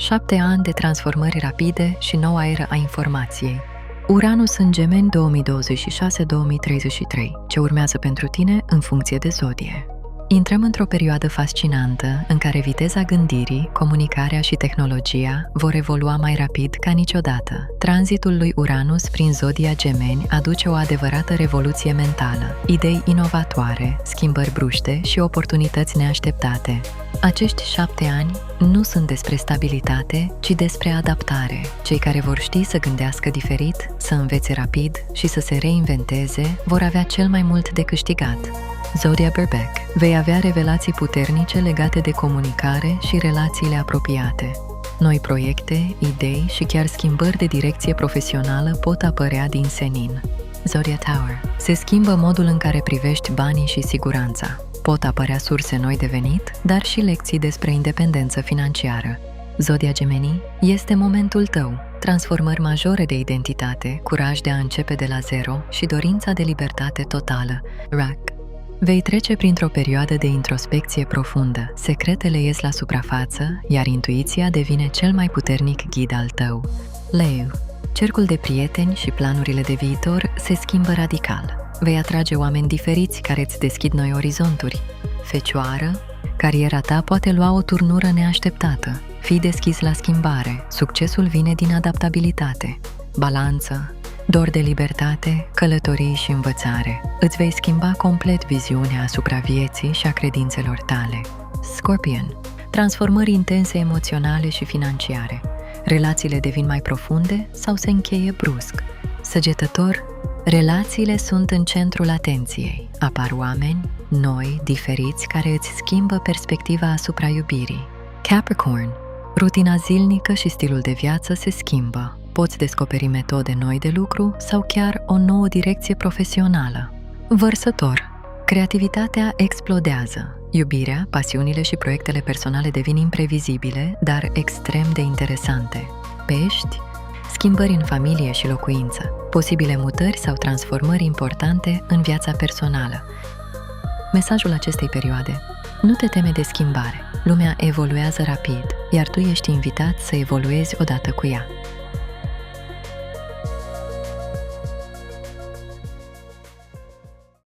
7 ani de transformări rapide și noua eră a informației. Uranus în Gemeni 2026-2033, ce urmează pentru tine în funcție de zodie. Intrăm într-o perioadă fascinantă în care viteza gândirii, comunicarea și tehnologia vor evolua mai rapid ca niciodată. Tranzitul lui Uranus prin zodia Gemeni aduce o adevărată revoluție mentală, idei inovatoare, schimbări bruște și oportunități neașteptate. Acești 7 ani nu sunt despre stabilitate, ci despre adaptare. Cei care vor ști să gândească diferit, să învețe rapid și să se reinventeze vor avea cel mai mult de câștigat. Zodia Berbec. Vei avea revelații puternice legate de comunicare și relațiile apropiate. Noi proiecte, idei și chiar schimbări de direcție profesională pot apărea din senin. Zodia Tower. Se schimbă modul în care privești banii și siguranța. Pot apărea surse noi de venit, dar și lecții despre independență financiară. Zodia Gemeni. Este momentul tău. Transformări majore de identitate, curaj de a începe de la zero și dorința de libertate totală. Rack. Vei trece printr-o perioadă de introspecție profundă, secretele ies la suprafață, iar intuiția devine cel mai puternic ghid al tău. Leu. Cercul de prieteni și planurile de viitor se schimbă radical. Vei atrage oameni diferiți care îți deschid noi orizonturi. Fecioară. Cariera ta poate lua o turnură neașteptată. Fii deschis la schimbare, succesul vine din adaptabilitate. Balanță. Dor de libertate, călătorii și învățare. Îți vei schimba complet viziunea asupra vieții și a credințelor tale. Scorpion. Transformări intense emoționale și financiare. Relațiile devin mai profunde sau se încheie brusc. Săgetător. Relațiile sunt în centrul atenției. Apar oameni noi, diferiți, care îți schimbă perspectiva asupra iubirii. Capricorn. Rutina zilnică și stilul de viață se schimbă. Poți descoperi metode noi de lucru sau chiar o nouă direcție profesională. Vărsător. Creativitatea explodează. Iubirea, pasiunile și proiectele personale devin imprevizibile, dar extrem de interesante. Pești. Schimbări în familie și locuință. Posibile mutări sau transformări importante în viața personală. Mesajul acestei perioade. Nu te teme de schimbare. Lumea evoluează rapid, iar tu ești invitat să evoluezi odată cu ea.